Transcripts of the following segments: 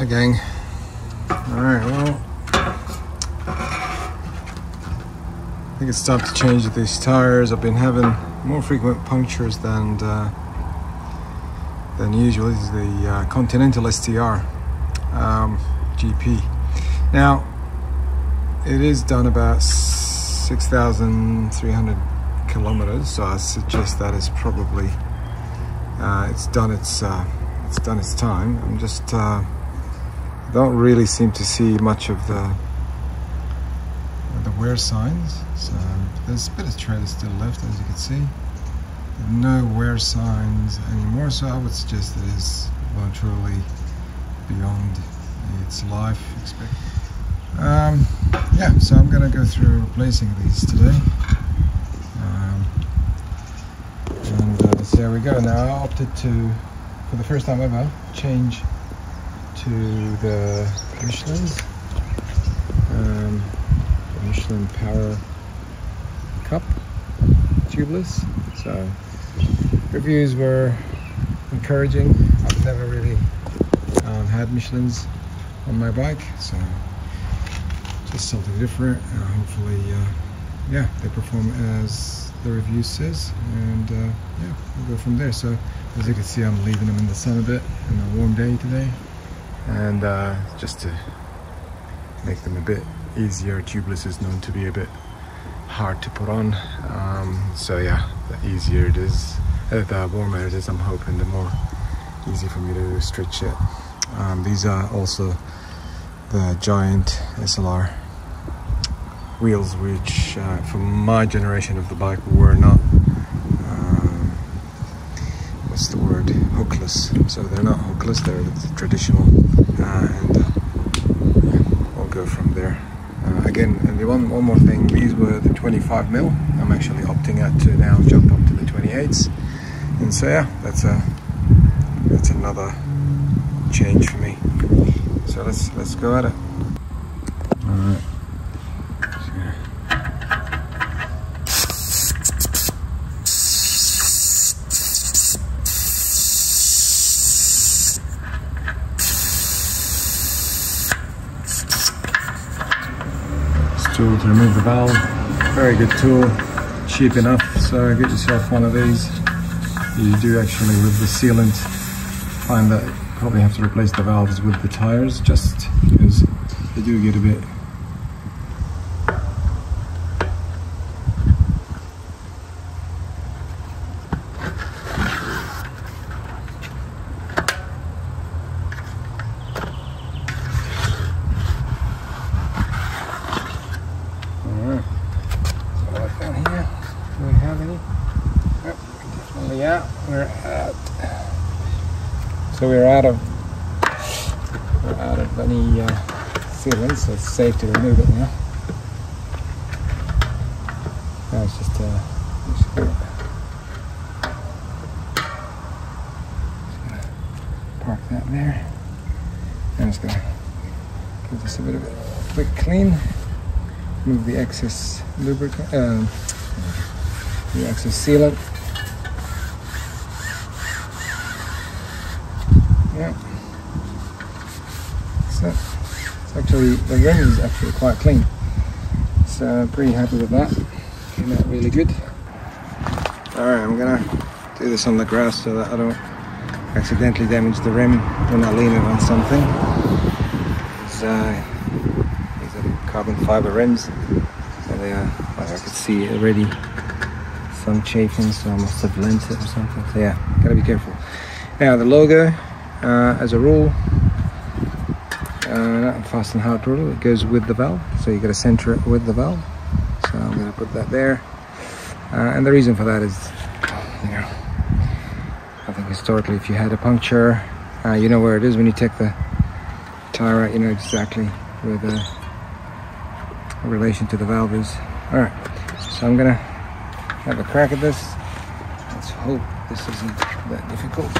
Hi gang. Alright, well, I think it's time to change these tires. I've been having more frequent punctures than usual. This is the Continental STR GP. Now, it is done about 6,300 kilometers, so I suggest that is probably it's done its time. I'm just don't really seem to see much of the wear signs, so there's a bit of tread still left, as you can see. No wear signs anymore, so I would suggest it is well and truly beyond its life expectancy. Yeah, so I'm going to go through replacing these today, and so there we go. Now I opted to, for the first time ever, change to the Michelins, the Michelin Power Cup Tubeless. So reviews were encouraging. I've never really had Michelins on my bike, so just something different. Hopefully, yeah, they perform as the review says, and yeah, we'll go from there. So as you can see, I'm leaving them in the sun a bit on a warm day today, and just to make them a bit easier. Tubeless is known to be a bit hard to put on, so yeah, the easier it is, the warmer it is, I'm hoping the more easy for me to stretch it. These are also the giant SLR wheels, which for my generation of the bike were not, what's the word, hookless. So they're not hookless, they're the traditional, and yeah, we'll go from there. Again, and the one more thing, these were the 25mm. I'm actually opting out to now jump up to the 28s, and so yeah, that's another change for me. So let's go at it. All right. Tool to remove the valve, very good tool, cheap enough, so get yourself one of these. You do actually, with the sealant, find that you probably have to replace the valves with the tires, just because they do get a bit so we're out of any sealant, so it's safe to remove it now. Now it's just gonna park that there. I'm just gonna give this a bit of a quick clean. Remove the excess lubricant, the excess sealant. Yeah. So it's actually, the rim is actually quite clean. So I'm pretty happy with that. Came out really good. Alright, I'm gonna do this on the grass so that I don't accidentally damage the rim when I lean it on something. These are carbon fiber rims. So they are, like I could see already some chafing, so I must have lent it or something. So yeah, gotta be careful. Now the logo, as a rule, not fast and hard rule, it goes with the valve, so you got to center it with the valve. So I'm going to put that there, and the reason for that is, you know, I think historically, if you had a puncture, you know where it is when you take the tire out. You know exactly where the relation to the valve is. All right, so I'm going to have a crack at this. Let's hope this isn't that difficult.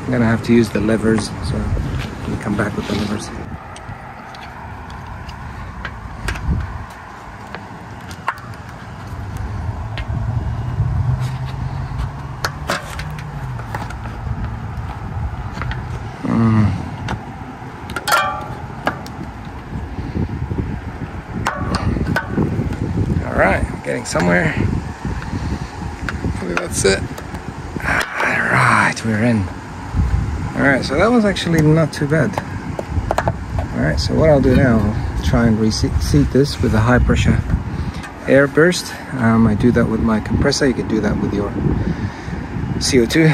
I'm gonna have to use the levers, so let me come back with the levers. Alright, getting somewhere. Hopefully that's it. Alright, we're in. Alright, so that was actually not too bad. Alright, so what I'll do now, I'll try and reseat this with a high pressure air burst. I do that with my compressor. You can do that with your CO2,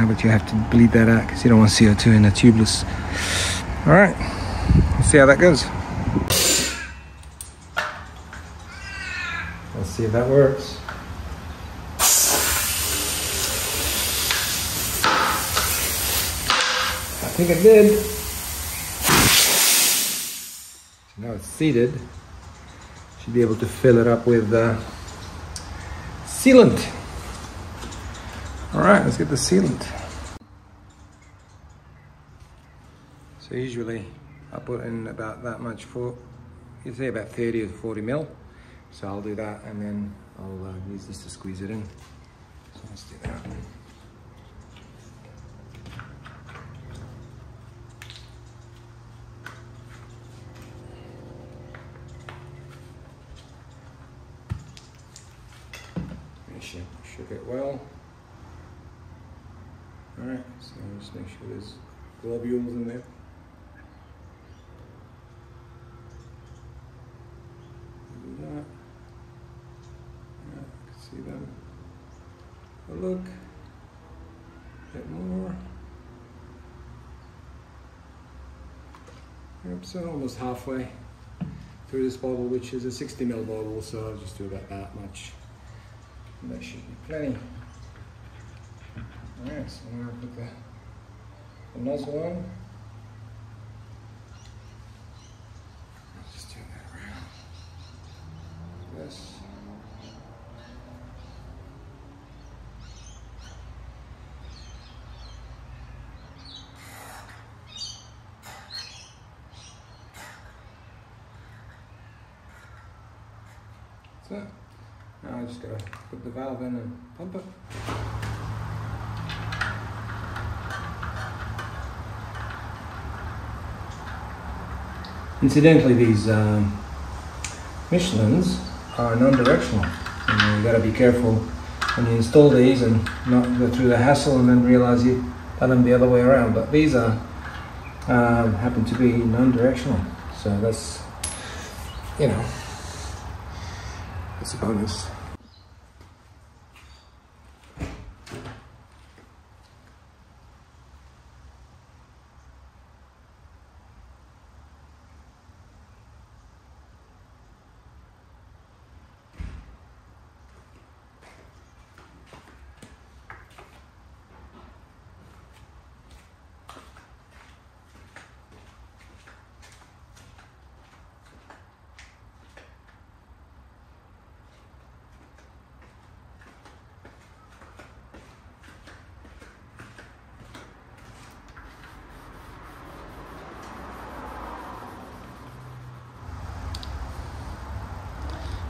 but you have to bleed that out because you don't want CO2 in a tubeless. Alright, let's see how that goes. Let's see if that works. I think it did. So now it's seated. Should be able to fill it up with sealant. Alright, let's get the sealant. So usually I put in about that much for, you'd say about 30 or 40 mil. So I'll do that and then I'll use this to squeeze it in. So let's do that. Shook it well. Alright, so just make sure there's globules in there. Do that. Yeah, I can see them. A look. A bit more. Yep, so almost halfway through this bottle, which is a 60 ml bottle, so I'll just do about that much. And that should be plenty. Alright, so now I'll put the nozzle on. Let's just turn that around. This. That's it. Now I just gotta put the valve in and pump it. Incidentally, these Michelins are non-directional. You gotta be careful when you install these and not go through the hassle and then realize you got them the other way around. But these are happen to be non-directional, so that's, you know, that's a bonus.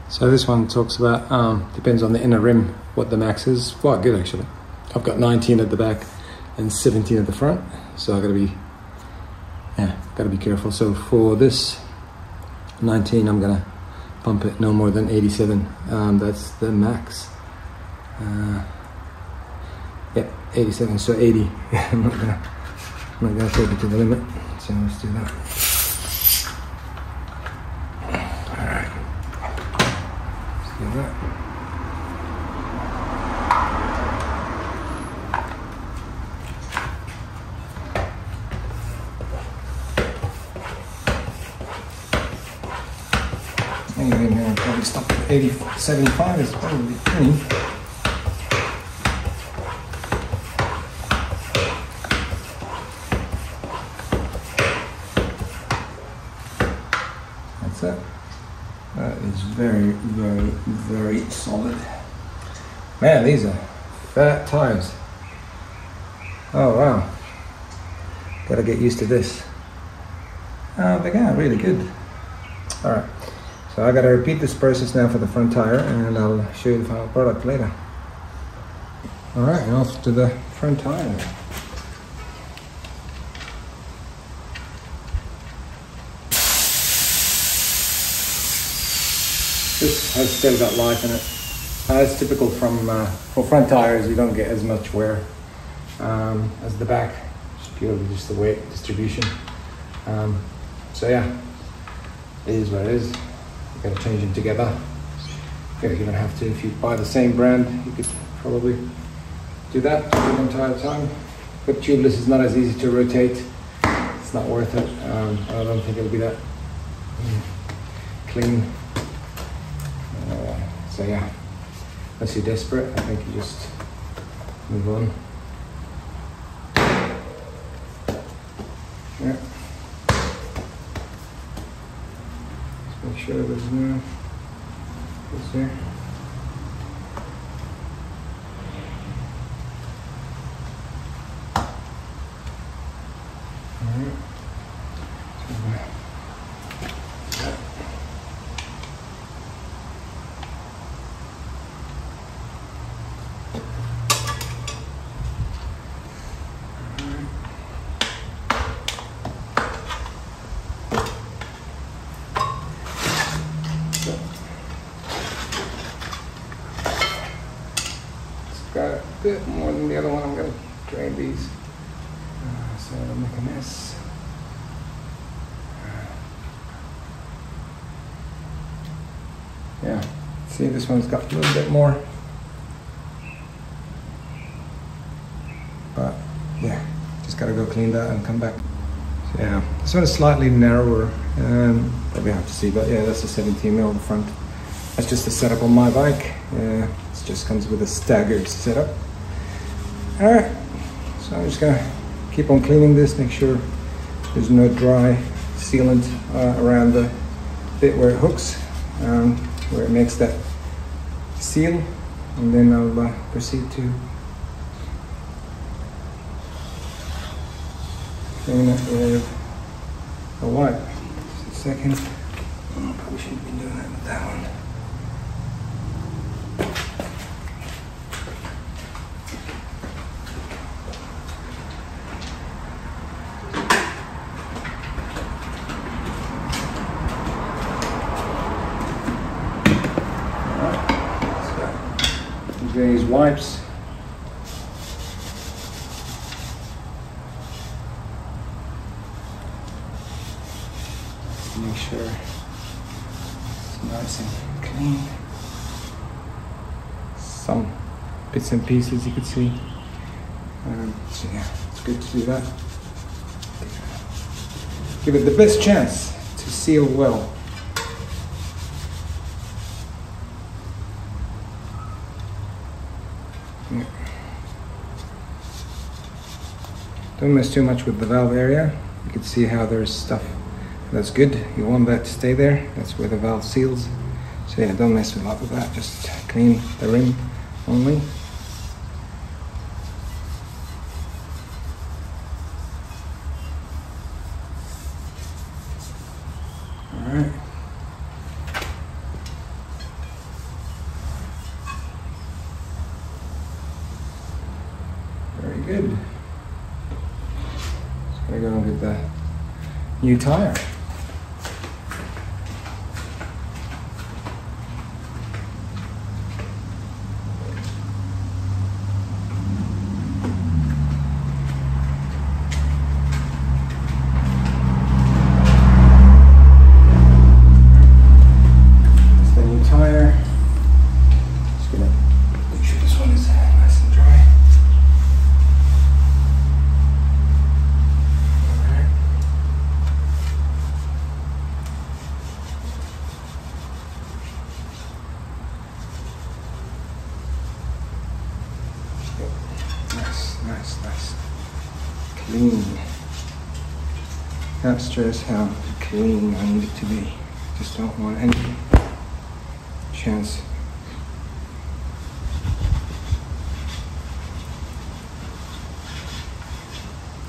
So this one talks about, depends on the inner rim, what the max is. Quite good actually. I've got 19 at the back and 17 at the front. So I've got to be, got to be careful. So for this 19, I'm gonna pump it no more than 87. That's the max. Yep, 87, so 80. I'm not gonna take it to the limit. So let's do that. Anything here, I'll probably stop at 80, 75 is probably plenty. That's it. That is very, very, very solid. Man, these are fat tires. Oh wow. Gotta get used to this. But yeah, really good. All right, so I gotta repeat this process now for the front tire, and I'll show you the final product later. All right, and off to the front tire. This has still got life in it. It's typical from for front tires. You don't get as much wear as the back. It's purely just the weight distribution. So yeah, it is what it is. You gotta change them together. You don't even have to. If you buy the same brand, you could probably do that the entire time. But tubeless is not as easy to rotate. It's not worth it. I don't think it'll be that clean. So yeah, unless you're desperate, I think you just move on. Yeah. Just make sure there's no this there. Alright. Got a bit more than the other one. I'm going to drain these so I don't make a mess. Yeah, see, this one's got a little bit more, but yeah, just got to go clean that and come back. So yeah, this one is slightly narrower, probably have to see, but yeah, that's a 17mm on the front. That's just the setup on my bike. It just comes with a staggered setup. All right, so I'm just gonna keep on cleaning this, make sure there's no dry sealant around the bit where it hooks, where it makes that seal, and then I'll proceed to clean it with a wipe. Just a second. Oh, probably shouldn't be doing that with that one. I'm going to use wipes. Make sure it's nice and clean. Some bits and pieces you could see. So yeah, it's good to do that. Give it the best chance to seal well. Yeah. Don't mess too much with the valve area. You can see how there's stuff that's good. You want that to stay there. That's where the valve seals. So yeah, don't mess a lot with that. Just clean the rim only. All right. Very good. Just gonna go and get the new tire. Nice. Clean. Can't stress how clean I need it to be. Just don't want any chance.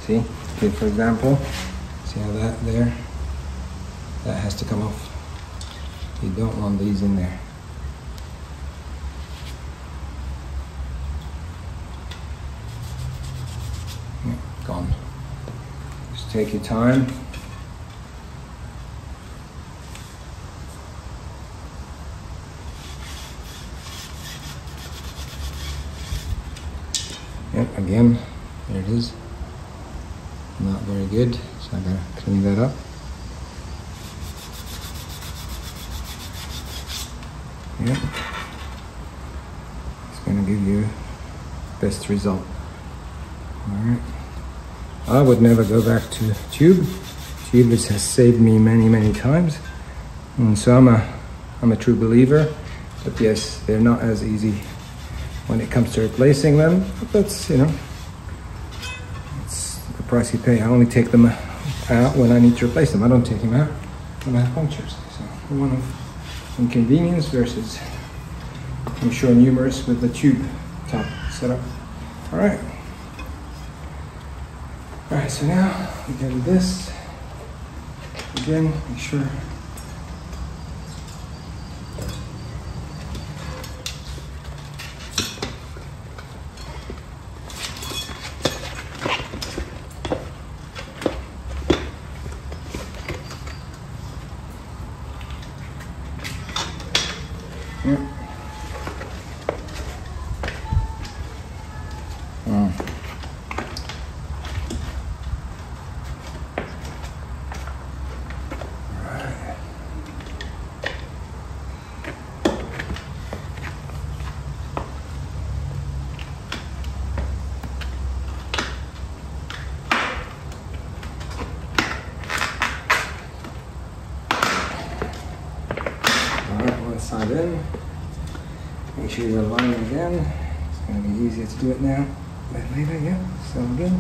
See? Okay, for example, see how that there? That has to come off. You don't want these in there. Yeah, gone. Just take your time. Yep, again, there it is. Not very good, so I'm gonna clean that up. Yep. It's gonna give you best result. Alright. I would never go back to tube. Tubeless has saved me many times. And so I'm a true believer. But yes, they're not as easy when it comes to replacing them. But that's, you know, it's the price you pay. I only take them out when I need to replace them. I don't take them out when I have punctures. So one of inconvenience versus, I'm sure, numerous with the tube top setup. Alright. Alright, so now we go to this. Again, make sure. Yep. Side in. Make sure you're aligning again. It's going to be easier to do it now than later. Yeah, so good.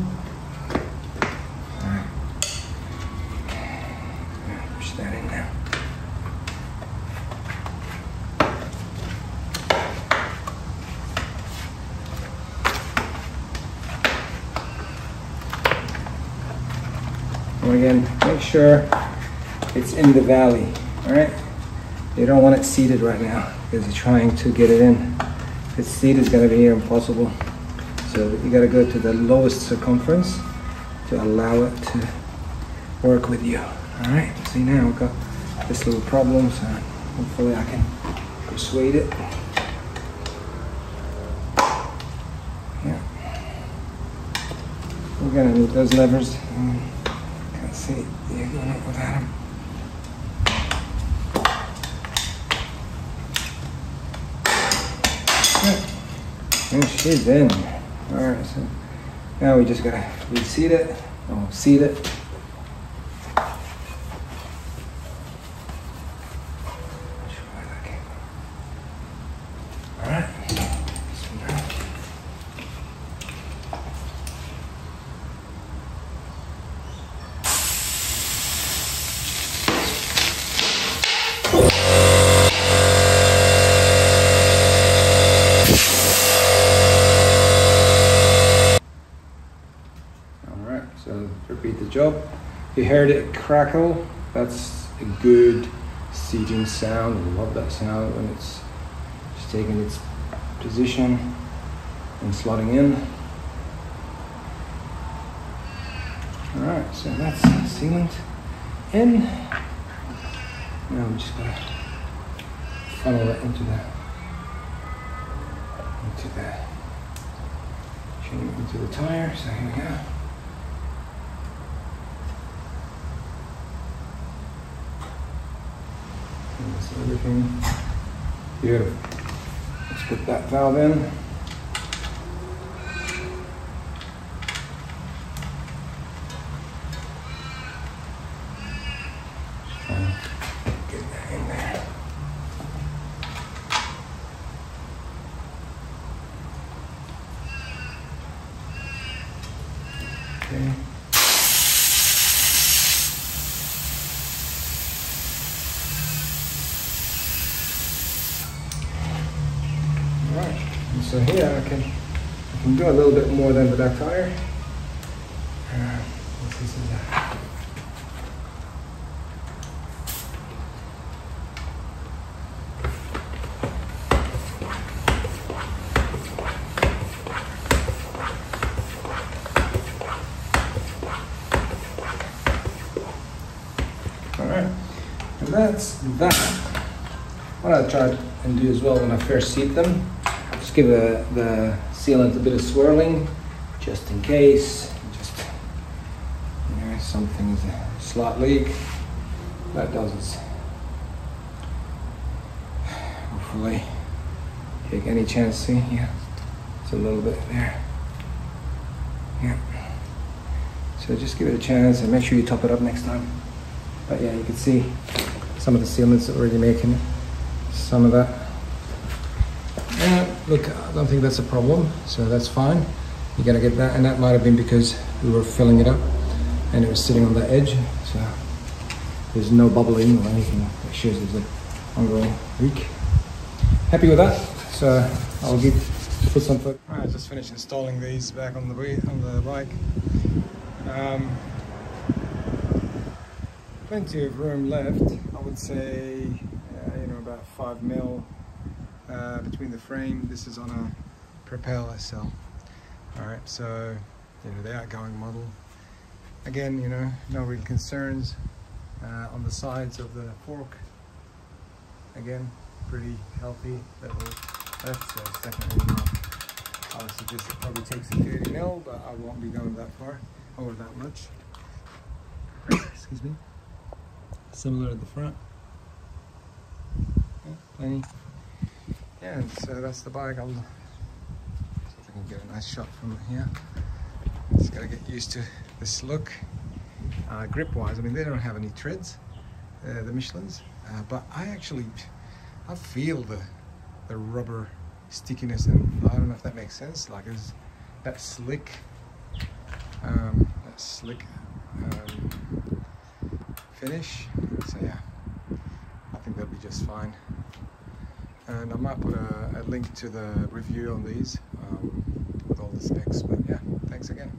Alright. Push that in now. And again, make sure it's in the valley. Alright? You don't want it seated right now because you're trying to get it in. If it's seated, it's going to be impossible. So you got to go to the lowest circumference to allow it to work with you. All right. See, now we've got this little problem, so hopefully I can persuade it. Yeah. We're going to need those levers. Can't see you going up without them. And she's in. Alright, so now we just gotta reseat it, or seat it. Alright. So repeat the job. If you heard it crackle, that's a good seating sound. I love that sound when it's just taking its position and slotting in. Alright, so that's sealant in. Now I'm just gonna funnel it into the tire. So here we go. That's everything. Beautiful. Let's put that valve in. Get that in there. Okay. So here I can do a little bit more than the back tire. Let's see pieces. Alright, and that's that. What I try and do as well when I first seat them, just give the sealant a bit of swirling, just in case, just, you know, something's a slight leak. That does it. Hopefully, take any chance. See, yeah, it's a little bit there. Yeah. So just give it a chance and make sure you top it up next time. But yeah, you can see some of the sealants are already making some of that. Yeah, look, I don't think that's a problem, so that's fine. You're gonna get that, and that might have been because we were filling it up and it was sitting on the edge, so there's no bubbling or anything that shows there's an ongoing leak. Happy with that, so I'll put some foot. Alright, I just finished installing these back on the bike. Plenty of room left. I would say, you know, about 5 mil between the frame. This is on a Propel SL. All right, so you know, the outgoing model. Again, you know, no real concerns on the sides of the fork. Again, pretty healthy level left, so it's definitely not. I would suggest it probably takes a 30 mil, but I won't be going that far or that much. Excuse me. Similar at the front. Yeah, plenty. Yeah, and so that's the bike. I'll see if I can get a nice shot from here. Just gotta get used to this look. Grip wise, I mean, they don't have any treads, the Michelins, but I feel the rubber stickiness, and I don't know if that makes sense. Like, is that slick, finish. So yeah, I think that'll be just fine. And I might put a link to the review on these with all the specs. But yeah, thanks again.